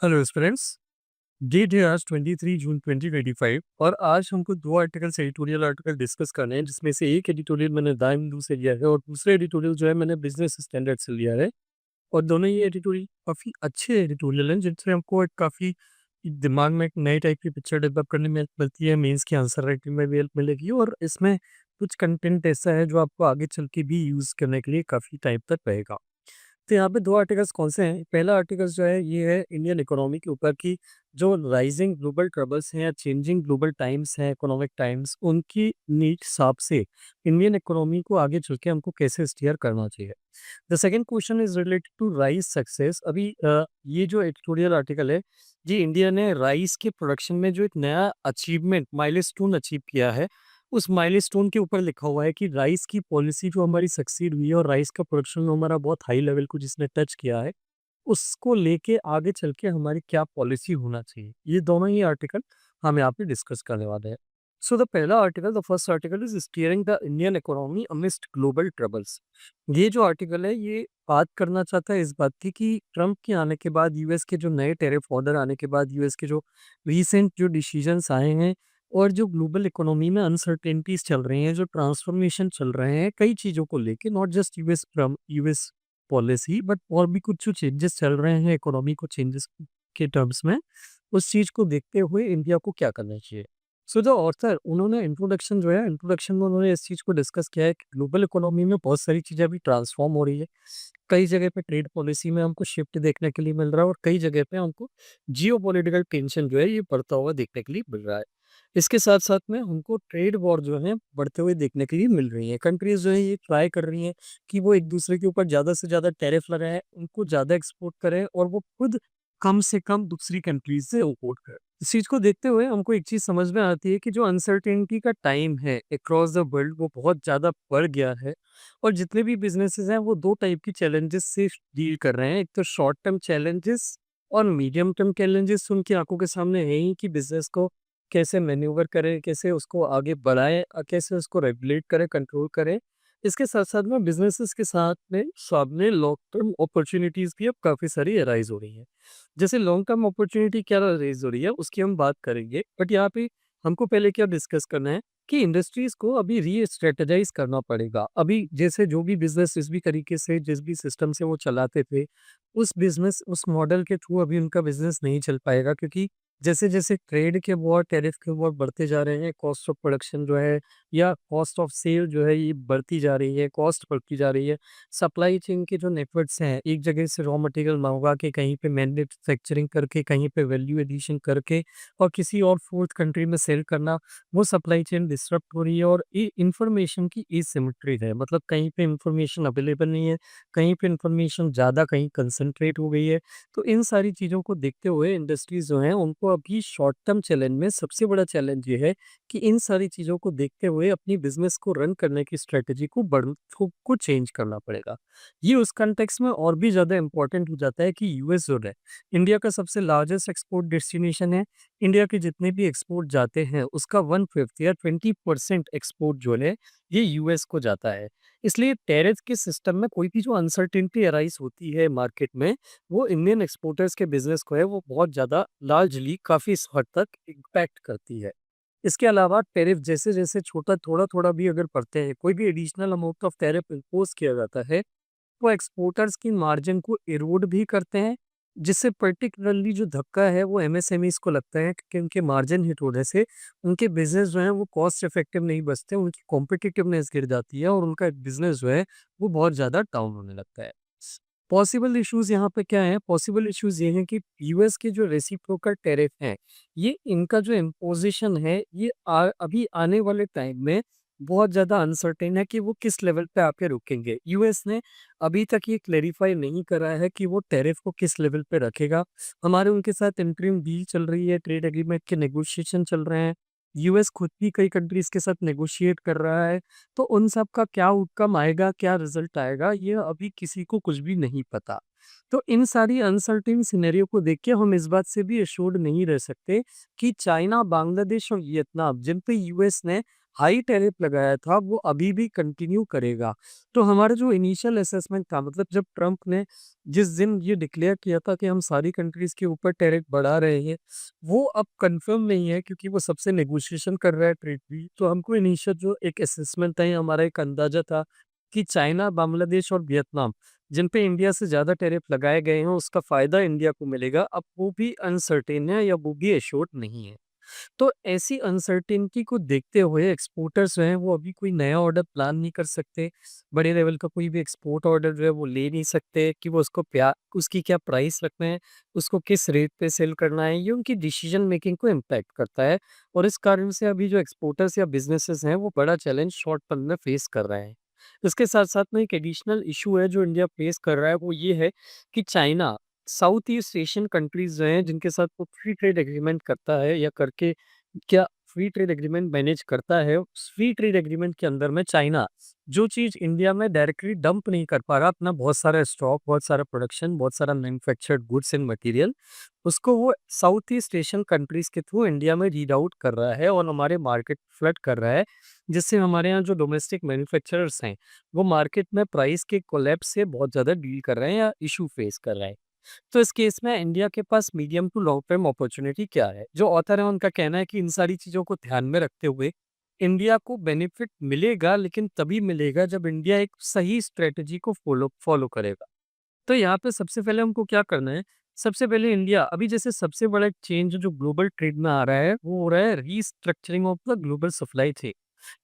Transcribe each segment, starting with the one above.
Hello students. Date है आज 23 जून 2025 और आज हमको दो आर्टिकल्स एडिटोरियल आर्टिकल डिस्कस करने हैं, जिसमें से एक एडिटोरियल मैंने द हिंदू से लिया है और दूसरा एडिटोरियल जो है मैंने बिजनेस स्टैंडर्ड से लिया है। और दोनों ही एडिटोरियल काफ़ी अच्छे एडिटोरियल हैं, जिनसे हमको एक काफ़ी दिमाग में एक नई टाइप की पिक्चर डेवलप करने में हेल्प मिलती है, मेंस की आंसर राइटिंग में भी हेल्प मिलेगी और इसमें कुछ कंटेंट ऐसा है जो आपको आगे चल के भी यूज़ करने के लिए काफ़ी टाइम तक रहेगा। तो यहाँ पे 2 आर्टिकल्स कौन-से हैं? पहला आर्टिकल्स जो है ये है इंडियन इकोनॉमी के ऊपर कि जो राइजिंग ग्लोबल ट्रबल्स हैं या चेंजिंग ग्लोबल टाइम्स हैं, इकोनॉमिक टाइम्स, उनकी नीड हिसाब से इंडियन इकोनॉमी को आगे चल के हमको कैसे स्टीयर करना चाहिए। The second question is related to rice success. अभी ये जो एडिटोरियल आर्टिकल है, ये इंडिया ने राइस के प्रोडक्शन में जो एक नया अचीवमेंट माइलस्टोन अचीव किया है, उस माइलस्टोन के ऊपर लिखा हुआ है कि राइस की पॉलिसी जो हमारी सक्सीड हुई है और राइस का प्रोडक्शन जो हमारा बहुत हाई लेवल को जिसने टच किया है, उसको लेके आगे चल के हमारी क्या पॉलिसी होना चाहिए। ये दोनों ही आर्टिकल हम यहाँ पे डिस्कस करने वाले हैं। सो द पहला article, the first article is steering the Indian economy amidst global troubles. ये जो आर्टिकल है ये बात करना चाहता है इस बात की कि ट्रम्प के आने के बाद, यूएस के जो नए टैरिफ ऑर्डर आने के बाद, यूएस के जो रीसेंट जो डिसीजंस आए हैं और जो ग्लोबल इकोनॉमी में अनसर्टेनिटीज चल रही हैं, जो ट्रांसफॉर्मेशन चल रहे हैं कई चीज़ों को लेके, not just US policy but और भी कुछ जो चेंजेस चल रहे हैं इकोनॉमी को चेंजेस के टर्म्स में, उस चीज़ को देखते हुए इंडिया को क्या करना चाहिए। सो द ऑथर उन्होंने इंट्रोडक्शन जो है, इंट्रोडक्शन में उन्होंने इस चीज़ को डिस्कस किया है कि ग्लोबल इकोनॉमी में बहुत सारी चीज़ें अभी ट्रांसफॉर्म हो रही है। कई जगह पे ट्रेड पॉलिसी में हमको शिफ्ट देखने के लिए मिल रहा है और कई जगह पे हमको जियोपॉलिटिकल टेंशन जो है ये बढ़ता हुआ देखने के लिए मिल रहा है। इसके साथ-साथ में हमको ट्रेड वॉर जो है बढ़ते हुए देखने के लिए मिल रही है। कंट्रीज़ जो है ये ट्राई कर रही हैं कि वो एक-दूसरे के ऊपर ज़्यादा से ज़्यादा टैरिफ लगाएँ, उनको ज़्यादा एक्सपोर्ट करें और वो खुद कम से कम दूसरी कंट्रीज़ से इम्पोर्ट करें। इस चीज़ को देखते हुए हमको एक चीज़ समझ में आती है कि जो अनसर्टेनिटी का टाइम है अक्रॉस द वर्ल्ड वो बहुत ज़्यादा बढ़ गया है और जितने भी बिज़नेसेस हैं वो 2 टाइप की चैलेंजेस से डील कर रहे हैं। एक तो शॉर्ट टर्म चैलेंजेस और मीडियम टर्म चैलेंजेस उनकी आँखों के सामने है ही कि बिज़नेस को कैसे मैन्यूवर करें, कैसे उसको आगे बढ़ाएँ, कैसे उसको रेगुलेट करें, कंट्रोल करें। इसके साथ-साथ में बिज़नेसेस के साथ में सामने लॉन्ग टर्म अपॉर्च्युनिटीज़ भी अब काफ़ी सारी अराइज़ हो रही हैं। जैसे लॉन्ग टर्म अपॉर्च्युनिटी क्या अराइज़ हो रही है, उसकी हम बात करेंगे। बट यहाँ पे हमको पहले क्या डिस्कस करना है कि इंडस्ट्रीज़ को अभी री-स्ट्रैटेजाइज़ करना पड़ेगा। अभी जैसे जो भी बिज़नेस जिस भी तरीके से, जिस भी सिस्टम से वो चलाते थे, उस मॉडल के थ्रू अभी उनका बिज़नेस नहीं चल पाएगा क्योंकि जैसे-जैसे ट्रेड के वॉर, टैरिफ के वॉर बढ़ते जा रहे हैं, कॉस्ट ऑफ प्रोडक्शन जो है या कॉस्ट ऑफ सेल जो है ये बढ़ती जा रही है, कॉस्ट बढ़ती जा रही है। सप्लाई चेन के जो नेटवर्क्स हैं, एक जगह से रॉ मटेरियल मँगवा के कहीं पे मैन्युफैक्चरिंग करके, कहीं पे वैल्यू एडिशन करके और किसी और फोर्थ कंट्री में सेल करना, वो सप्लाई चेन डिसरप्ट हो रही है और ये इन्फॉर्मेशन की एसिमेट्री है। मतलब कहीं पे इन्फॉर्मेशन अवेलेबल नहीं है, कहीं पे इन्फॉर्मेशन ज़्यादा कहीं कंसंट्रेट हो गई है। तो इन सारी चीज़ों को देखते हुए इंडस्ट्रीज़ जो हैं उनको अभी शॉर्ट टर्म चैलेंज में सबसे बड़ा चैलेंज ये है कि इन सारी चीज़ों को देखते हुए अपनी बिज़नेस को रन करने की स्ट्रैटेजी को चेंज करना पड़ेगा। ये उस कॉन्टेक्स्ट में और भी ज़्यादा इम्पोर्टेंट हो जाता है कि यूएस जो है, इंडिया का सबसे लार्जेस्ट एक्सपोर्ट डेस्टिनेशन है। इंडिया के जितने भी एक्सपोर्ट जाते हैं उसका 1/5 या 20% एक्सपोर्ट जो है ये यूएस को जाता है। इसलिए टैरिफ के सिस्टम में कोई भी जो अनसर्टेनिटी अराइज़ होती है मार्केट में, वो इंडियन एक्सपोर्टर्स के बिज़नेस को है वो बहुत ज़्यादा लार्जली काफ़ी इस हद तक इम्पैक्ट करती है। इसके अलावा टैरिफ जैसे-जैसे छोटा थोड़ा-थोड़ा भी अगर बढ़ते हैं, कोई भी additional amount of tariff impose किया जाता है, वो एक्सपोर्टर्स की मार्जिन को इरोड भी करते हैं, जिससे पर्टिकुलरली जो धक्का है वो एमएसएमईज़ को लगता है कि उनके मार्जिन हिट होने से उनके बिज़नेस जो हैं वो कॉस्ट इफेक्टिव नहीं बचते, उनकी कॉम्पिटिटिवनेस गिर जाती है और उनका बिज़नेस जो है वो बहुत ज़्यादा डाउन होने लगता है। पॉसिबल इश्यूज़ यहाँ पे क्या है? पॉसिबल इश्यूज़ ये हैं कि यूएस के जो रेसिप्रोकल टैरिफ हैं, ये इनका जो इम्पोज़िशन है, ये अभी आने वाले टाइम में बहुत ज़्यादा अनसर्टेन है कि वो किस लेवल पे आके रुकेंगे। यूएस ने अभी तक ये क्लैरिफ़ाई नहीं करा है कि वो टैरिफ को किस लेवल पे रखेगा। हमारे उनके साथ इंटरिम डील चल रही है, ट्रेड एग्रीमेंट के नेगोशिएशन चल रहे हैं। यूएस खुद भी कई कंट्रीज़ के साथ नेगोशिएट कर रहा है। तो उन सब का क्या आउटकम आएगा, क्या रिज़ल्ट आएगा, ये अभी किसी को कुछ भी नहीं पता। तो इन सारी अनसर्टेन सिनेरियो को देख के हम इस बात से भी एश्योर्ड नहीं रह सकते कि चाइना, बांग्लादेश और वियतनाम जिन पे यूएस ने हाई टैरिफ लगाया था वो अभी भी कंटिन्यू करेगा। तो हमारा जो इनिशियल असेसमेंट था मतलब जब ट्रम्प ने जिस दिन ये डिक्लेयर किया था कि हम सारी कंट्रीज़ के ऊपर टैरिफ बढ़ा रहे हैं, वो अब कन्फर्म नहीं है क्योंकि वो सबसे नेगोशिएशन कर रहा है ट्रेड डील। तो हमको इनिशियल जो एक असेसमेंट था या हमारा एक अंदाज़ा था कि चाइना, बांग्लादेश और वियतनाम जिन पे इंडिया से ज़्यादा टैरिफ लगाए गए हैं, उसका फ़ायदा इंडिया को मिलेगा। अब वो भी अनसर्टेन है या वो भी एश्योर्ड नहीं है। तो ऐसी अनसर्टेनिटी को देखते हुए एक्सपोर्टर्स जो हैं वो अभी कोई नया ऑर्डर प्लान नहीं कर सकते। बड़े लेवल का कोई भी एक्सपोर्ट ऑर्डर जो है वो ले नहीं सकते कि वो उसकी क्या प्राइस रखना है, उसको किस रेट पे सेल करना है, ये उनकी डिसीजन मेकिंग को इम्पैक्ट करता है। और इस कारण से अभी जो एक्सपोर्टर्स या बिज़नेसेस हैं वो बड़ा चैलेंज शॉर्ट टर्म में फेस कर रहे हैं। इसके साथ-साथ में एक एडिशनल इश्यू है जो इंडिया फेस कर रहा है वो ये है कि China south east Asian countries जो हैं, जिनके साथ वो फ्री ट्रेड एग्रीमेंट करता है या करके क्या फ्री ट्रेड एग्रीमेंट मैनेज करता है, उस फ्री ट्रेड एग्रीमेंट के अंदर में चाइना जो चीज़ इंडिया में डायरेक्टली डंप नहीं कर पा रहा अपना बहुत सारा स्टॉक, बहुत सारा प्रोडक्शन, बहुत सारा मैन्युफैक्चर्ड गुड्स एंड मटेरियल, उसको वो साउथ ईस्ट एशियन कंट्रीज़ के थ्रू इंडिया में रीराउट कर रहा है और हमारे मार्केट फ्लड कर रहा है, जिससे हमारे यहाँ जो डोमेस्टिक मैन्युफैक्चरर्स हैं, वो मार्केट में प्राइस के कोलैप्स से बहुत ज़्यादा डील कर रहे हैं या इश्यू फेस कर रहे हैं। तो इस केस में इंडिया के पास medium to long term opportunity क्या है? जो ऑथर है उनका कहना है कि इन सारी चीज़ों को ध्यान में रखते हुए इंडिया को बेनिफिट मिलेगा लेकिन तभी मिलेगा जब इंडिया एक सही स्ट्रैटेजी को फॉलो फॉलो करेगा। तो यहाँ पे सबसे पहले हमको क्या करना है? सबसे पहले इंडिया अभी जैसे सबसे बड़ा चेंज जो ग्लोबल ट्रेड में आ रहा है, वो हो रहा है restructuring of the global supply chain.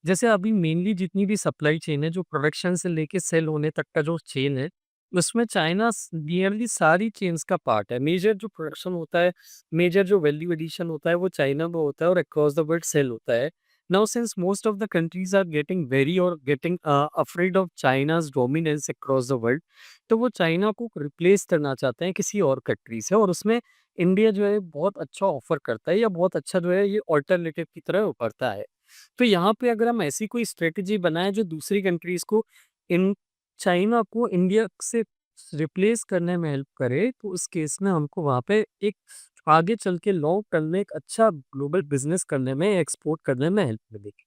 जैसे अभी मेनली जितनी भी सप्लाई चेन है, जो प्रोडक्शन से लेके सेल होने तक का जो चेन है, उसमें चाइना नियरली सारी चेन्स का पार्ट है। मेजर जो प्रोडक्शन होता है, मेजर जो वैल्यू एडिशन होता है, वो चाइना में होता है और अक्रॉस द वर्ल्ड सेल होता है। Now since most of the countries are getting very और getting afraid of China's dominance across the world, तो वो चाइना को रिप्लेस करना चाहते हैं किसी और कंट्री से, और उसमें इंडिया जो है बहुत अच्छा ऑफर करता है या बहुत अच्छा जो है ये ऑल्टरनेटिव की तरह उभरता है। तो यहाँ पे अगर हम ऐसी कोई स्ट्रेटजी बनाएं जो दूसरी कंट्रीज को इन चाइना को इंडिया से रिप्लेस करने में हेल्प करे, तो उस केस में हमको वहाँ पे एक आगे चल के लॉन्ग टर्म में एक अच्छा ग्लोबल बिजनेस करने में, एक्सपोर्ट करने में हेल्प मिलेगी।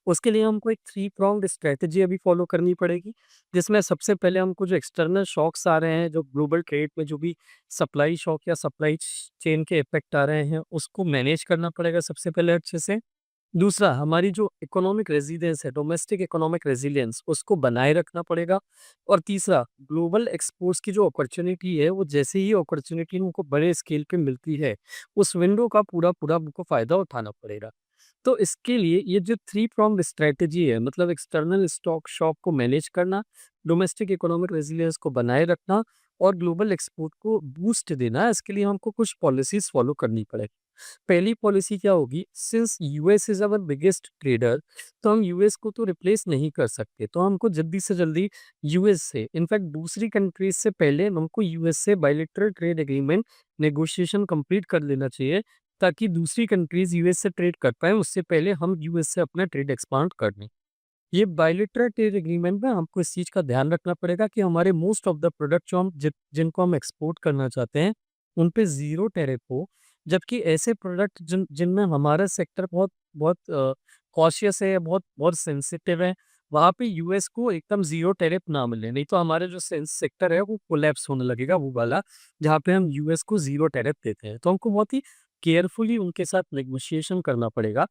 उसके लिए हमको एक थ्री प्रॉन्ग्ड स्ट्रेटजी अभी फॉलो करनी पड़ेगी, जिसमें सबसे पहले हमको जो एक्सटर्नल शॉक्स आ रहे हैं, जो ग्लोबल ट्रेड में जो भी सप्लाई शॉक या सप्लाई चेन के इफेक्ट आ रहे हैं, उसको मैनेज करना पड़ेगा सबसे पहले अच्छे से। दूसरा, हमारी जो इकोनॉमिक रेजिलियंस है, डोमेस्टिक इकोनॉमिक रेजिलियंस, उसको बनाए रखना पड़ेगा। और तीसरा, ग्लोबल एक्सपोर्ट्स की जो अपॉर्च्युनिटी है, वो जैसे ही अपॉर्च्युनिटी उनको बड़े स्केल पे मिलती है, उस विंडो का पूरा-पूरा उनको फ़ायदा उठाना पड़ेगा। तो इसके लिए ये जो थ्री प्रॉन्ग्ड स्ट्रैटेजी है, मतलब एक्सटर्नल स्टॉक शॉक को मैनेज करना, डोमेस्टिक इकोनॉमिक रेजिलियंस को बनाए रखना और ग्लोबल एक्सपोर्ट को बूस्ट देना, इसके लिए हमको कुछ पॉलिसीज़ फॉलो करनी पड़ेगी। पहली पॉलिसी क्या होगी, since US is our biggest trader, तो हम यूएस को तो रिप्लेस नहीं कर सकते, तो हमको जल्दी से जल्दी यूएस से, इनफैक्ट दूसरी कंट्रीज से पहले हमको यूएस से bilateral trade agreement negotiation complete कर लेना चाहिए, ताकि दूसरी कंट्रीज यूएस से ट्रेड कर पाए उससे पहले हम यूएस से अपना ट्रेड एक्सपांड कर लें। ये बायलैटरल ट्रेड एग्रीमेंट में हमको इस चीज़ का ध्यान रखना पड़ेगा कि हमारे मोस्ट ऑफ द प्रोडक्ट जो हम जिनको हम एक्सपोर्ट करना चाहते हैं, उन पे ज़ीरो टैरिफ हो। जबकि ऐसे प्रोडक्ट जिनमें हमारा सेक्टर बहुत बहुत कॉशियस है, बहुत बहुत सेंसिटिव है, वहाँ पे यूएस को एकदम ज़ीरो टैरिफ ना मिले। नहीं तो हमारे जो सेक्टर है वो कोलैप्स होने लगेगा, वो वाला जहाँ पे हम यूएस को ज़ीरो टैरिफ देते हैं। तो हमको बहुत ही केयरफुली उनके साथ नेगोशिएशन करना पड़ेगा।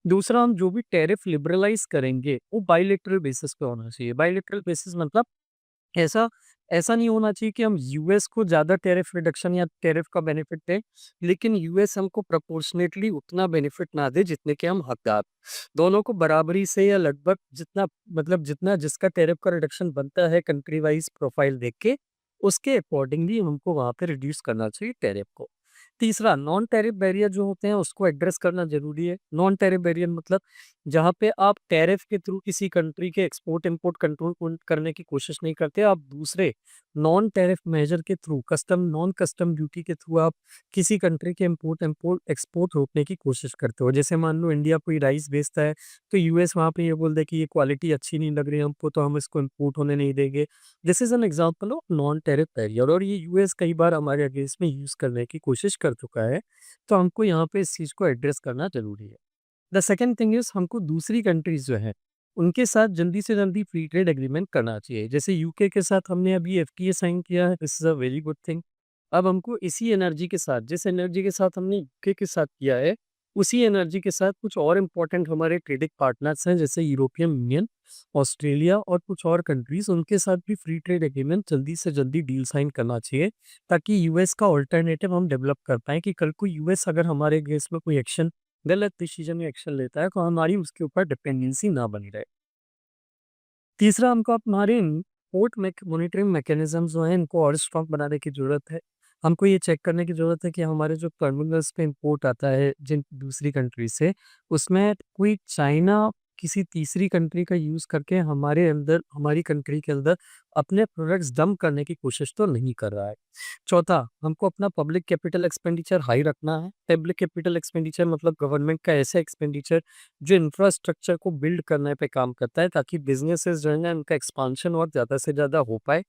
दूसरा, हम जो भी टैरिफ लिबरलाइज़ करेंगे, वो बायलैटरल बेसिस पे होना चाहिए। बायलैटरल बेसिस मतलब ऐसा ऐसा नहीं होना चाहिए कि हम यूएस को ज़्यादा टैरिफ रिडक्शन या टैरिफ का बेनिफिट दें, लेकिन यूएस हमको प्रोपोर्शनेटली उतना बेनिफिट ना दे जितने के हम हकदार। दोनों को बराबरी से या लगभग जितना, मतलब जितना जिसका टैरिफ का रिडक्शन बनता है कंट्री वाइज़ प्रोफाइल देख के, उसके अकॉर्डिंगली हमको वहाँ पे रिड्यूस करना चाहिए टैरिफ को। तीसरा, नॉन टैरिफ बैरियर जो होते हैं उसको एड्रेस करना ज़रूरी है। नॉन टैरिफ बैरियर मतलब जहाँ पे आप टैरिफ के थ्रू किसी कंट्री के एक्सपोर्ट इंपोर्ट कंट्रोल करने की कोशिश नहीं करते, आप दूसरे नॉन टैरिफ मेजर के थ्रू नॉन कस्टम ड्यूटी के थ्रू आप किसी कंट्री के इंपोर्ट इंपोर्ट एक्सपोर्ट रोकने की कोशिश करते हो। जैसे मान लो इंडिया कोई राइस बेचता है, तो यूएस वहाँ पे ये बोल दे कि ये क्वालिटी अच्छी नहीं लग रही है हमको, तो हम इसको इंपोर्ट होने नहीं देंगे। This is an example of non tariff barrier, और ये यूएस कई बार हमारे अगेंस्ट में यूज करने की कोशिश कर चुका है। तो हमको यहाँ पे इस चीज़ को एड्रेस करना जरूरी है। द सेकंड थिंग इज़ हमको दूसरी कंट्रीज़ जो हैं, उनके साथ जल्दी से जल्दी फ्री ट्रेड एग्रीमेंट करना चाहिए। जैसे यूके के साथ हमने अभी एफटीए साइन किया है, this is a very good thing. अब हमको इसी एनर्जी के साथ, जिस एनर्जी के साथ हमने यूके के साथ किया है, उसी एनर्जी के साथ कुछ और इम्पोर्टेंट हमारे ट्रेडिंग पार्टनर्स हैं, जैसे यूरोपियन यूनियन, ऑस्ट्रेलिया और कुछ और कंट्रीज़, उनके साथ भी फ्री ट्रेड एग्रीमेंट जल्दी से जल्दी डील साइन करना चाहिए, ताकि यूएस का अल्टरनेटिव हम डेवलप कर पाएँ कि कल को यूएस अगर हमारे अगेंस्ट में कोई एक्शन, गलत डिसीजन में एक्शन लेता है, तो हमारी उसके ऊपर डिपेंडेंसी ना बनी रहे। तीसरा, हमको हमारे इम्पोर्ट मॉनिटरिंग मैकेनिज्म जो हैं, इनको और स्ट्रॉन्ग बनाने की ज़रूरत है। हमको ये चेक करने की ज़रूरत है कि हमारे जो टर्मिनल्स पे इम्पोर्ट आता है जिन दूसरी कंट्री से, उसमें कोई चाइना किसी तीसरी कंट्री का यूज़ करके हमारे अंदर, हमारी कंट्री के अंदर अपने प्रोडक्ट्स डंप करने की कोशिश तो नहीं कर रहा है। चौथा, हमको अपना पब्लिक कैपिटल एक्सपेंडिचर हाई रखना है। पब्लिक कैपिटल एक्सपेंडिचर मतलब गवर्नमेंट का ऐसा एक्सपेंडिचर जो इंफ्रास्ट्रक्चर को बिल्ड करने पे काम करता है, ताकि बिज़नेसेस जो है ना, उनका एक्सपांशन और ज़्यादा से ज़्यादा हो पाए।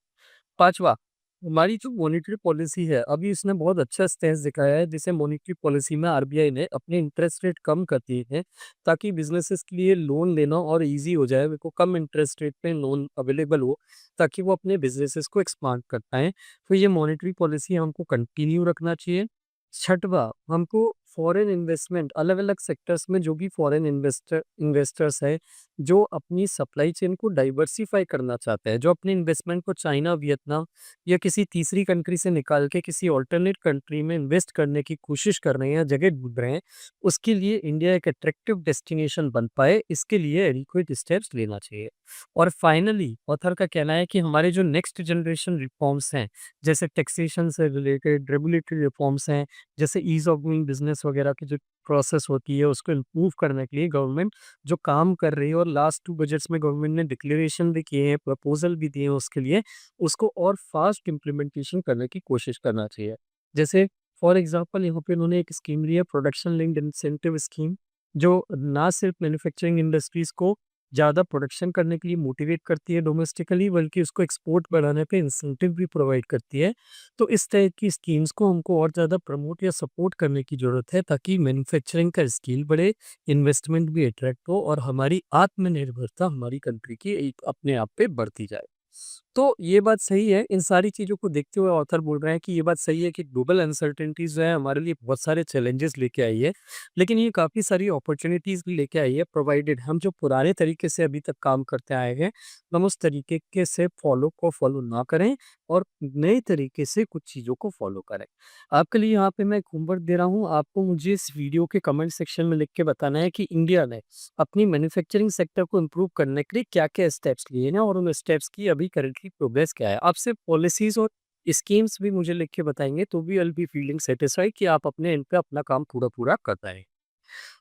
पाँचवा, हमारी जो मॉनेटरी पॉलिसी है, अभी इसने बहुत अच्छा स्टेंस दिखाया है, जिसे मॉनेटरी पॉलिसी में आरबीआई ने अपने इंटरेस्ट रेट कम कर दिए हैं, ताकि बिज़नेसेस के लिए लोन लेना और ईज़ी हो जाए, उनको कम इंटरेस्ट रेट पे लोन अवेलेबल हो, ताकि वो अपने बिज़नेसेस को एक्सपांड कर पाएँ। तो ये मॉनेटरी पॉलिसी हमको कंटिन्यू रखना चाहिए। छठवा, हमको फॉरेन इन्वेस्टमेंट, अलग-अलग सेक्टर्स में जो भी फॉरेन इन्वेस्टर्स हैं, जो अपनी सप्लाई चेन को डाइवर्सिफ़ाई करना चाहते हैं, जो अपनी इन्वेस्टमेंट को चाइना, वियतनाम या किसी तीसरी कंट्री से निकाल के किसी अल्टरनेट कंट्री में इन्वेस्ट करने की कोशिश कर रहे हैं या जगह ढूँढ रहे हैं, उसके लिए इंडिया एक अट्रैक्टिव डेस्टिनेशन बन पाए, इसके लिए एडिक्वेट स्टेप्स लेना चाहिए। और फाइनली ऑथर का कहना है कि हमारे जो नेक्स्ट जनरेशन रिफॉर्म्स हैं, जैसे टैक्सेशन से रिलेटेड रेगुलेटरी रिफॉर्म्स हैं, जैसे ईज़ ऑफ डूइंग बिज़नेस वगैरह की जो प्रोसेस होती है, उसको इम्प्रूव करने के लिए गवर्नमेंट जो काम कर रही है, और लास्ट 2 बजट्स में गवर्नमेंट ने डिक्लेरेशन भी किए हैं, प्रपोज़ल भी दिए हैं उसके लिए, उसको और फास्ट इम्प्लीमेंटेशन करने की कोशिश करना चाहिए। जैसे फॉर एग्ज़ाम्पल यहाँ पे उन्होंने एक स्कीम ली है, प्रोडक्शन लिंक्ड इंसेंटिव स्कीम, जो ना सिर्फ मैन्युफैक्चरिंग इंडस्ट्रीज़ को ज़्यादा प्रोडक्शन करने के लिए मोटिवेट करती है डोमेस्टिकली, बल्कि उसको एक्सपोर्ट बढ़ाने पे इंसेंटिव भी प्रोवाइड करती है। तो इस तरह की स्कीम्स को हमको और ज़्यादा प्रमोट या सपोर्ट करने की ज़रूरत है, ताकि मैन्युफैक्चरिंग का स्किल बढ़े, इन्वेस्टमेंट भी अट्रैक्ट हो और हमारी आत्मनिर्भरता हमारी कंट्री की एक अपने आप पे बढ़ती जाए। तो ये बात सही है, इन सारी चीज़ों को देखते हुए ऑथर बोल रहे हैं कि ये बात सही है कि ग्लोबल अनसर्टेनिटीज़ जो है हमारे लिए बहुत सारे चैलेंजेस लेके आई है, लेकिन ये काफ़ी सारी अपॉर्च्युनिटीज़ भी लेके आई है, प्रोवाइडेड हम जो पुराने तरीके से अभी तक काम करते आए हैं, हम उस तरीके के से फॉलो ना करें और नए तरीके से कुछ चीज़ों को फॉलो करें। आपके लिए यहाँ पे मैं एक होमवर्क दे रहा हूँ, आपको मुझे इस वीडियो के कमेंट सेक्शन में लिख के बताना है कि इंडिया ने अपनी मैन्युफैक्चरिंग सेक्टर को इम्प्रूव करने के लिए क्या-क्या स्टेप्स लिए हैं और उन स्टेप्स की अभी करंटली प्रोग्रेस क्या है। आप सिर्फ पॉलिसीज़ और स्कीम्स भी मुझे लिख के बताएँगे, तो भी I will be feeling satisfied कि आप अपने एंड पे अपना काम पूरा-पूरा कर रहे हैं।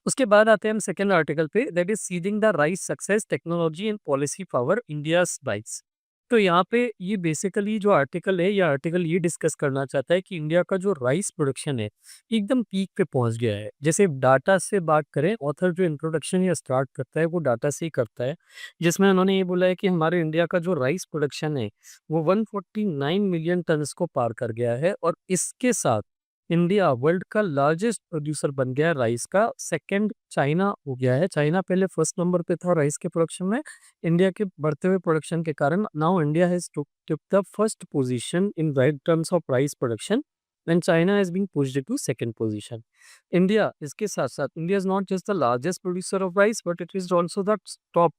उसके बाद आते हैं हम सेकंड आर्टिकल पे, that is seeding the rice success technology and policy power India's bytes. तो यहाँ पे ये बेसिकली जो आर्टिकल है, ये आर्टिकल ये डिस्कस करना चाहता है कि इंडिया का जो राइस प्रोडक्शन है एकदम पीक पे पहुंच गया है। जैसे डाटा से बात करें, ऑथर जो इंट्रोडक्शन या स्टार्ट करता है वो डाटा से ही करता है, जिसमें उन्होंने ये बोला है कि हमारे इंडिया का जो राइस प्रोडक्शन है वो 149 मिलियन टन को पार कर गया है, और इसके साथ इंडिया वर्ल्ड का लार्जेस्ट प्रोड्यूसर बन गया है राइस का। सेकंड चाइना हो गया है। चाइना पहले फर्स्ट नंबर पे था राइस के प्रोडक्शन में। इंडिया के बढ़ते हुए प्रोडक्शन के कारण now India has took the first position in terms of rice production when China has been pushed to second position. India इसके साथ-साथ, India is not just the largest producer of rice, but it is also the top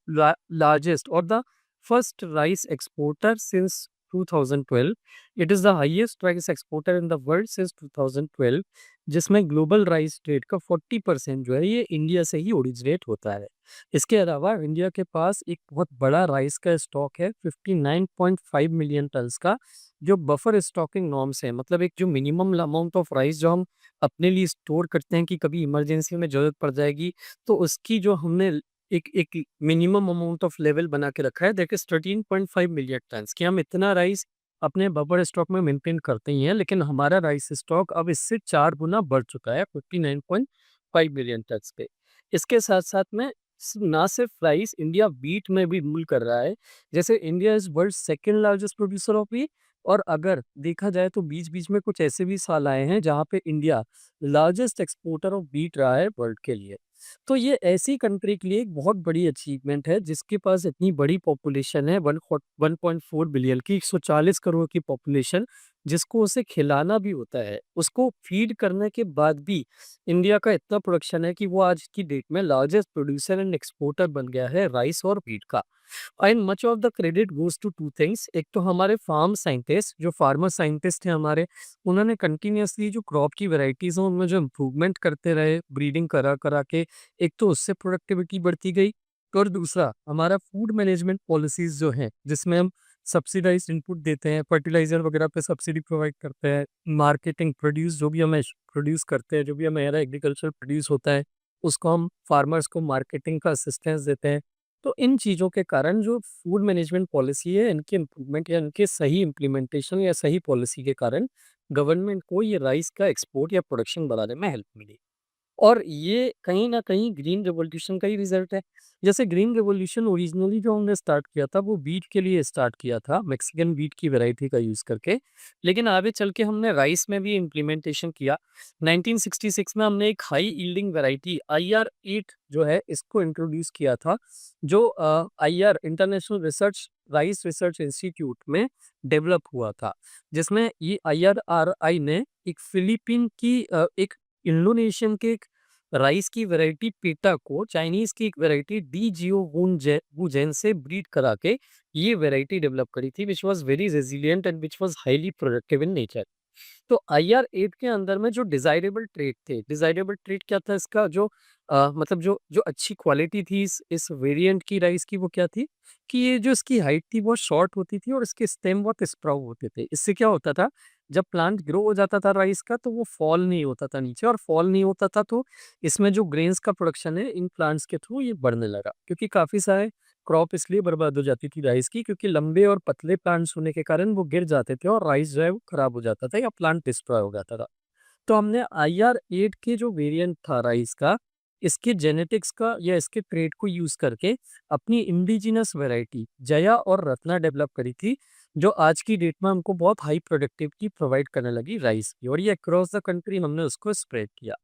largest और the first rice exporter since 2012। It is the highest rice exporter in the world since 2012, जिसमें global rice trade का 40% जो है ये India से ही originate होता है। इसके अलावा इंडिया के पास एक बहुत बड़ा राइस का स्टॉक है 59.5 मिलियन टन्स का, जो बफर स्टॉकिंग नॉर्म्स है, मतलब एक जो मिनिमम अमाउंट ऑफ राइस जो हम अपने लिए स्टोर करते हैं कि कभी इमरजेंसी में ज़रूरत पड़ जाएगी, तो उसकी जो हमने एक एक मिनिमम अमाउंट ऑफ लेवल बना के रखा है, दैट इज़ 13.5 मिलियन टन्स, कि हम इतना राइस अपने बफर स्टॉक में मेंटेन करते ही हैं, लेकिन हमारा राइस स्टॉक अब इससे 4 गुना बढ़ चुका है 59.5 मिलियन टन्स पे। इसके साथ-साथ में ना सिर्फ राइस, इंडिया व्हीट में भी रूल कर रहा है। जैसे India is world second largest producer of wheat, और अगर देखा जाए तो बीच-बीच में कुछ ऐसे भी साल आए हैं जहाँ पे India largest exporter of wheat रहा है वर्ल्ड के लिए। तो ये ऐसी कंट्री के लिए एक बहुत बड़ी अचीवमेंट है जिसके पास इतनी बड़ी पॉपुलेशन है 1.4 बिलियन की 140 करोड़ की पॉपुलेशन जिसको उसे खिलाना भी होता है उसको फीड करने के बाद भी इंडिया का इतना प्रोडक्शन है कि वो आज की डेट में लार्जेस्ट प्रोड्यूसर एंड एक्सपोर्टर बन गया है राइस और व्हीट का। And much of the credit goes to two things. एक तो हमारे फार्म साइंटिस्ट जो फार्मर साइंटिस्ट हैं हमारे, उन्होंने कंटिन्यूअसली जो क्रॉप की वैरायटीज हैं उनमें जो इम्प्रूवमेंट करते रहे ब्रीडिंग करा करा के, एक तो उससे प्रोडक्टिविटी बढ़ती गई। और दूसरा हमारा फूड मैनेजमेंट पॉलिसीज जो हैं जिसमें हम सब्सिडाइज इनपुट देते हैं, फर्टिलाइजर वगैरह पे सब्सिडी प्रोवाइड करते हैं, मार्केटिंग प्रोड्यूस जो भी हमें प्रोड्यूस करते हैं, जो भी हमारा एग्रीकल्चर प्रोड्यूस होता है उसको हम फार्मर्स को मार्केटिंग का असिस्टेंस देते हैं। तो इन चीज़ों के कारण जो फूड मैनेजमेंट पॉलिसी है इनके इम्प्रूवमेंट या इनके सही इम्प्लीमेंटेशन या सही पॉलिसी के कारण गवर्नमेंट को ये राइस का एक्सपोर्ट या प्रोडक्शन बढ़ाने में हेल्प मिली। और ये कहीं न कहीं ग्रीन रिवॉल्यूशन का ही रिज़ल्ट है। जैसे ग्रीन रिवॉल्यूशन ओरिजिनली जो हमने स्टार्ट किया था वो व्हीट के लिए स्टार्ट किया था, मेक्सिकन व्हीट की वैरायटी का यूज़ करके। लेकिन आगे चल के हमने राइस में भी इम्प्लीमेंटेशन किया। 1966 में हमने एक हाई यील्डिंग वैरायटी IR8 जो है इसको इंट्रोड्यूस किया था, जो IR international research rice research institute में डेवलप हुआ था। जिसमें ये IRRI ने एक फिलिपीन की एक इंडोनेशियन के एक राइस की वैरायटी पेटा को चाइनीज की एक वैरायटी डी जियो वुजेन से ब्रीड करा के ये वैरायटी डेवलप करी थी which was very resilient and which was highly productive in nature. तो IR8 के अंदर में जो डिजायरेबल ट्रेट थे, डिजायरेबल ट्रेट क्या था इसका, जो मतलब जो जो अच्छी क्वालिटी थी इस वेरिएंट की राइस की वो क्या थी कि ये जो इसकी हाइट थी बहुत शॉर्ट होती थी और इसके स्टेम बहुत स्प्राउट होते थे। इससे क्या होता था, जब प्लांट ग्रो हो जाता था राइस का तो वो फॉल नहीं होता था नीचे, और फॉल नहीं होता था तो इसमें जो ग्रेन्स का प्रोडक्शन है इन प्लांट्स के थ्रू ये बढ़ने लगा, क्योंकि काफी सारे क्रॉप इसलिए बर्बाद हो जाती थी राइस की क्योंकि लंबे और पतले प्लांट्स होने के कारण वो गिर जाते थे और राइस जो है वो खराब हो जाता था या प्लांट डिस्ट्रॉय हो जाता था। तो हमने IR8 के जो वेरिएंट था राइस का, इसके जेनेटिक्स का या इसके ट्रेड को यूज करके अपनी इंडिजिनस वैरायटी जया और रत्ना डेवलप करी थी, जो आज की डेट में हमको बहुत हाई प्रोडक्टिविटी प्रोवाइड करने लगी राइस की, और ये अक्रॉस द कंट्री हमने उसको स्प्रेड किया।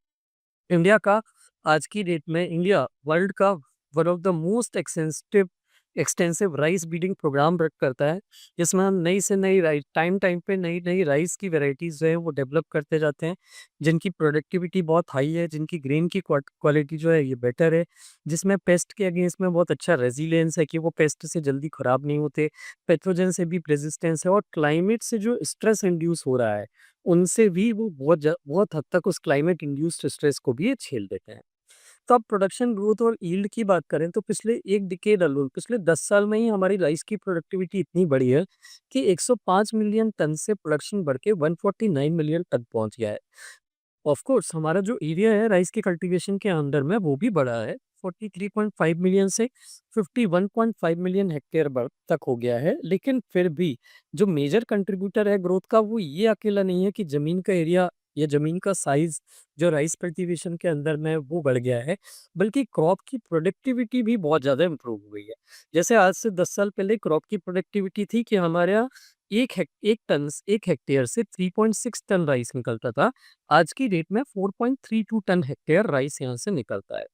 इंडिया का आज की डेट में इंडिया वर्ल्ड का one of the most extensive extensive rice breeding programme रख करता है, जिसमें हम नई से नई राइस टाइम टाइम पे नई नई राइस की वैरायटीज जो है वो डेवलप करते जाते हैं, जिनकी प्रोडक्टिविटी बहुत हाई है, जिनकी ग्रेन की क्वालिटी जो है ये बेटर है, जिसमें पेस्ट के अगेंस्ट में बहुत अच्छा रेजिलियंस है कि वो पेस्ट से जल्दी खराब नहीं होते, पैथोजन से भी रेजिस्टेंस है, और क्लाइमेट से जो स्ट्रेस इंड्यूस हो रहा है उनसे भी वो बहुत हद तक उस क्लाइमेट इंड्यूस्ड स्ट्रेस को भी ये झेल देते हैं। तो अब प्रोडक्शन ग्रोथ और यील्ड की बात करें तो पिछले एक डिकेड अलोन पिछले 10 साल में ही हमारी राइस की प्रोडक्टिविटी इतनी बढ़ी है कि 105 मिलियन टन से प्रोडक्शन बढ़ के 149 मिलियन टन पहुंच गया है। ऑफ कोर्स हमारा जो एरिया है राइस के कल्टीवेशन के अंदर में वो भी बढ़ा है, 43.5 मिलियन से 51.5 मिलियन हेक्टेयर तक हो गया है। लेकिन फिर भी जो मेजर कंट्रीब्यूटर है ग्रोथ का वो ये अकेला नहीं है कि जमीन का एरिया या जमीन का साइज जो राइस कल्टीवेशन के अंदर में वो बढ़ गया है, बल्कि क्रॉप की प्रोडक्टिविटी भी बहुत ज़्यादा इम्प्रूव हो गई है। जैसे आज से 10 साल पहले क्रॉप की प्रोडक्टिविटी थी कि हमारे यहाँ एक हेक्टेयर से 3.6 टन राइस निकलता था। आज की डेट में 4.32 टन हेक्टेयर राइस यहाँ से निकलता है।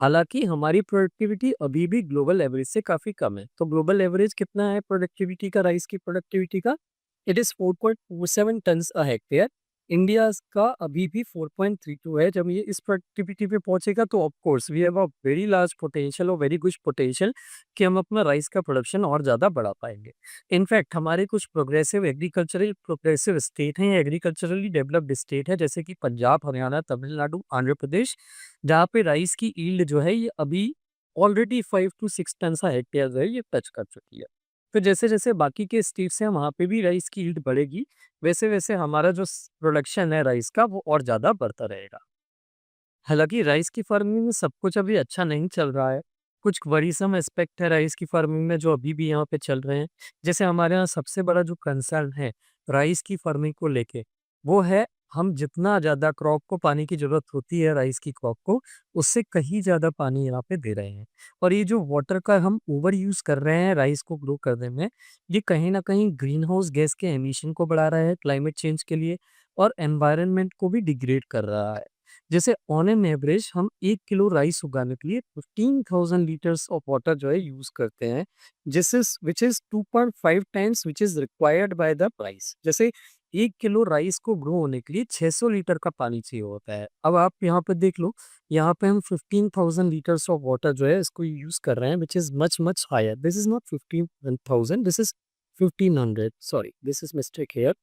हालांकि हमारी प्रोडक्टिविटी अभी भी ग्लोबल एवरेज से काफी कम है। तो ग्लोबल एवरेज कितना है प्रोडक्टिविटी का, राइस की प्रोडक्टिविटी का? It is 4.47 tonne a hectare. India का अभी भी 4.32 है। जब ये इस प्रोडक्टिविटी पे पहुंचेगा तो of course we have a very large potential और वेरी गुड पोटेंशियल कि हम अपना राइस का प्रोडक्शन और ज्यादा बढ़ा पाएंगे। इनफैक्ट हमारे कुछ प्रोग्रेसिव स्टेट हैं, एग्रीकल्चरली डेवलप्ड स्टेट है, जैसे कि पंजाब, हरियाणा, तमिलनाडु, आंध्र प्रदेश, जहाँ पे राइस की ईल्ड जो है ये अभी ऑलरेडी 5 to 6 टन सा हेक्टेयर जो है ये टच कर चुकी है। तो जैसे जैसे बाकी के स्टेट्स हैं वहाँ पे भी राइस की ईल्ड बढ़ेगी, वैसे वैसे हमारा जो प्रोडक्शन है राइस का वो और ज़्यादा बढ़ता रहेगा। हालाँकि राइस की फार्मिंग में सब कुछ अभी अच्छा नहीं चल रहा है। कुछ वरीसम एस्पेक्ट है राइस की फार्मिंग में जो अभी भी यहाँ पे चल रहे हैं। जैसे हमारे यहाँ सबसे बड़ा जो कंसर्न है राइस की फार्मिंग को लेके, वो है हम जितना ज़्यादा क्रॉप को पानी की ज़रूरत होती है राइस की क्रॉप को, उससे कहीं ज़्यादा पानी यहाँ पे दे रहे हैं। और ये जो वाटर का हम ओवर यूज़ कर रहे हैं राइस को ग्रो करने में, ये कहीं न कहीं ग्रीन हाउस गैस के एमिशन को बढ़ा रहा है क्लाइमेट चेंज के लिए, और एनवायरनमेंट को भी डिग्रेड कर रहा है। जैसे ऑन एन एवरेज हम 1 किलो राइस उगाने के लिए 15,000 लीटर्स ऑफ वाटर जो है यूज़ करते हैं, which is 2.5 times which is required by the rice. जैसे 1 किलो राइस को ग्रो होने के लिए 600 लीटर का पानी चाहिए होता है। अब आप यहाँ पे देख लो, यहाँ पे हम 15,000 लीटर्स ऑफ वाटर जो है इसको यूज़ कर रहे हैं, which is much higher. This is not 15,000, this is 1500, sorry, this is mistake here.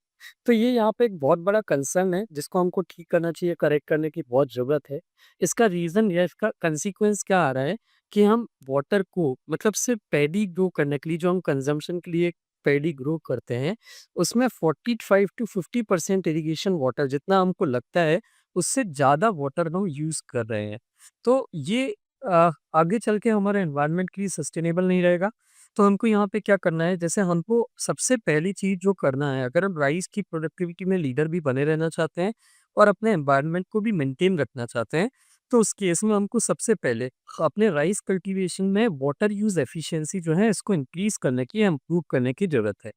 तो ये यहाँ पे एक बहुत बड़ा कंसर्न है जिसको हमको ठीक करना चाहिए, करेक्ट करने की बहुत ज़रूरत है। इसका रीज़न या इसका कंसीक्वेंस क्या आ रहा है कि हम वाटर को मतलब सिर्फ़ पैडी ग्रो करने के लिए जो हम कंज़म्पशन के लिए पैडी ग्रो करते हैं, उसमें 45 टू 50% इरिगेशन वाटर जितना हमको लगता है, उससे ज़्यादा वाटर हम यूज़ कर रहे हैं। तो ये आगे चल के हमारे एनवायरनमेंट के लिए सस्टेनेबल नहीं रहेगा। तो हमको यहाँ पे क्या करना है, जैसे हमको सबसे पहली चीज़ जो करना है, अगर हम राइस की प्रोडक्टिविटी में लीडर भी बने रहना चाहते हैं और अपने एनवायरनमेंट को भी मेंटेन रखना चाहते हैं, तो उस केस में हमको सबसे पहले अपने राइस कल्टीवेशन में वाटर यूज़ एफिशिएंसी जो है इसको इंक्रीज़ करने की, इम्प्रूव करने की ज़रूरत है।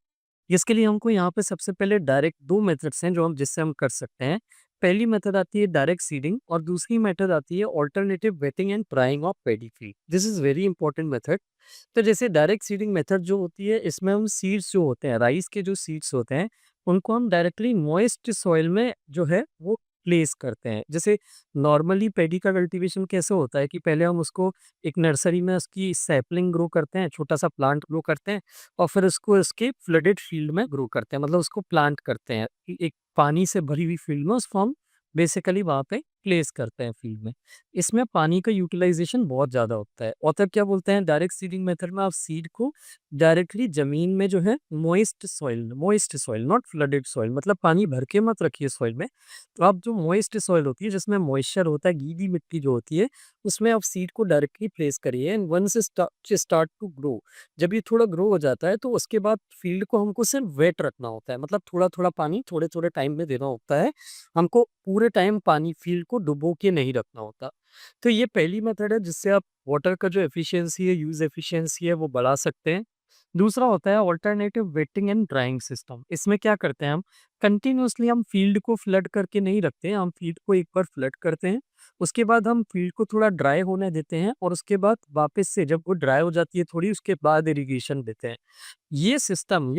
इसके लिए हमको यहाँ पे सबसे पहले डायरेक्ट 2 मेथड्स हैं जो हम जिससे हम कर सकते हैं। पहली मेथड आती है डायरेक्ट सीडिंग और दूसरी मेथड आती है alternative waiting and drying of paddy field. This is very important method. तो जैसे डायरेक्ट सीडिंग मेथड जो होती है, इसमें हम सीड्स जो होते हैं, राइस के जो सीड्स होते हैं, उनको हम डायरेक्टली मॉइस्ट सॉइल में जो है वो प्लेस करते हैं। जैसे नॉर्मली पैडी का कल्टीवेशन कैसे होता है कि पहले हम उसको एक नर्सरी में उसकी सैपलिंग ग्रो करते हैं, छोटा-सा प्लांट ग्रो करते हैं और फिर उसको उसके फ्लडेड फील्ड में ग्रो करते हैं, मतलब उसको प्लांट करते हैं कि एक पानी से भरी हुई फील्ड में उसको हम बेसिकली वहाँ पे प्लेस करते हैं फील्ड में। इसमें पानी का यूटिलाइजेशन बहुत ज़्यादा होता है। ऑथर क्या बोलते हैं, डायरेक्ट सीडिंग मेथड में आप सीड को डायरेक्टली ज़मीन में जो है moist soil not flooded soil, मतलब पानी भर के मत रखिए सॉइल में। तो आप जो मोइस्ट सॉइल होती है जिसमें मॉइस्चर होता है, गीली मिट्टी जो होती है, उसमें आप सीड को डायरेक्टली प्लेस करिए and once it start to grow, जब ये थोड़ा ग्रो हो जाता है तो उसके बाद फील्ड को हमको सिर्फ वेट रखना होता है, मतलब थोड़ा-थोड़ा पानी थोड़े-थोड़े टाइम में देना होता है। हमको पूरे टाइम पानी फील्ड को डुबो के नहीं रखना होता। तो ये पहली मेथड है जिससे आप वाटर का जो एफिशिएंसी है, यूज़ एफिशिएंसी है वो बढ़ा सकते हैं। दूसरा होता है alternative waiting and drawing system. इसमें क्या करते हैं हम, कंटिन्यूअसली हम फील्ड को फ्लड करके नहीं रखते हैं, हम फील्ड को एक बार फ्लड करते हैं, उसके बाद हम फील्ड को थोड़ा ड्राई होने देते हैं और उसके बाद वापस से जब वो ड्राई हो जाती है थोड़ी, उसके बाद इरिगेशन देते हैं। ये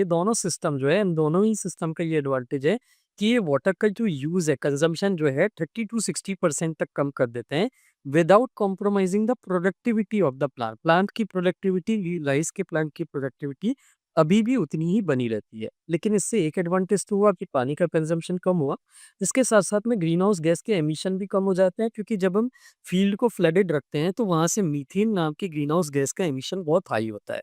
दोनों सिस्टम जो है, इन दोनों ही सिस्टम का ये एडवांटेज है कि ये वाटर का जो यूज़ है, कंज़म्पशन जो है 30 टू 60% तक कम कर देते हैं without compromising the productivity of the plant. Plant की प्रोडक्टिविटी, राइस के प्लांट की प्रोडक्टिविटी अभी भी उतनी ही बनी रहती है। लेकिन इससे एक एडवांटेज तो हुआ कि पानी का कंज़म्पशन कम हुआ, इसके साथ-साथ में ग्रीन हाउस गैस के एमिशन भी कम हो जाते हैं, क्योंकि जब हम फील्ड को फ्लडेड रखते हैं तो वहाँ से मीथेन नाम की ग्रीन हाउस गैस का एमिशन बहुत हाई होता है।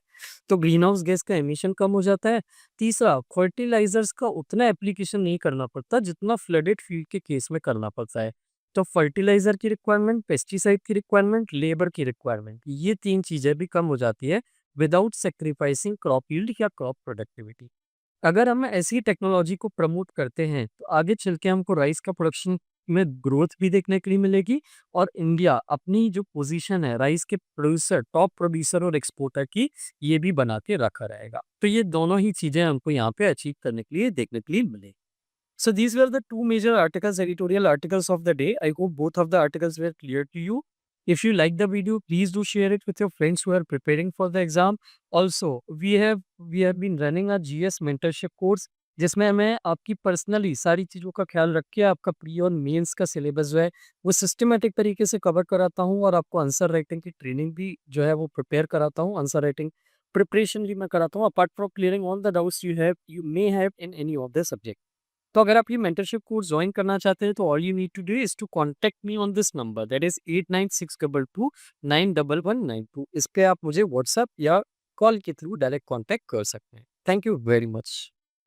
तो ग्रीन हाउस गैस का एमिशन कम हो जाता है। तीसरा, फर्टिलाइज़र्स का उतना एप्लीकेशन नहीं करना पड़ता जितना फ्लडेड फील्ड के केस में करना पड़ता है। तो फर्टिलाइज़र की रिक्वायरमेंट, पेस्टिसाइड की रिक्वायरमेंट, लेबर की रिक्वायरमेंट, ये 3 चीज़ें भी कम हो जाती है विदाउट सैक्रिफाइसिंग क्रॉप यील्ड या क्रॉप प्रोडक्टिविटी। अगर हम ऐसी टेक्नोलॉजी को प्रमोट करते हैं तो आगे चल के हमको राइस का प्रोडक्शन में ग्रोथ भी देखने के लिए मिलेगी और इंडिया अपनी जो पोजीशन है राइस के प्रोड्यूसर, टॉप प्रोड्यूसर और एक्सपोर्टर की, ये भी बना के रखा रहेगा। तो ये दोनों ही चीजें हमको यहाँ पे अचीव करने के लिए देखने के लिए मिलेगी। So these were the two major articles, editorial articles of the day. I hope both of the articles were clear to you. If you like the video, please do share it with your friends who are preparing for the exam. Also, we have been running a GS mentorship course जिसमें मैं आपकी personally सारी चीज़ों का ख्याल रख के आपका प्री और मेंस का सिलेबस जो है वो सिस्टमैटिक तरीके से कवर कराता हूँ और आपको आंसर राइटिंग की ट्रेनिंग भी जो है वो प्रिपेयर कराता हूँ, आंसर राइटिंग प्रिपरेशन भी मैं कराता हूँ, apart from clearing all the doubts you may have in any of the subject. तो अगर आप ये मेंटरशिप कोर्स ज्वाइन करना चाहते हैं तो all you need to do is to contact me on this number, that is 8962291192। इस पे आप मुझे व्हाट्सएप या कॉल के थ्रू डायरेक्ट कॉन्टेक्ट कर सकते हैं। Thank you very much.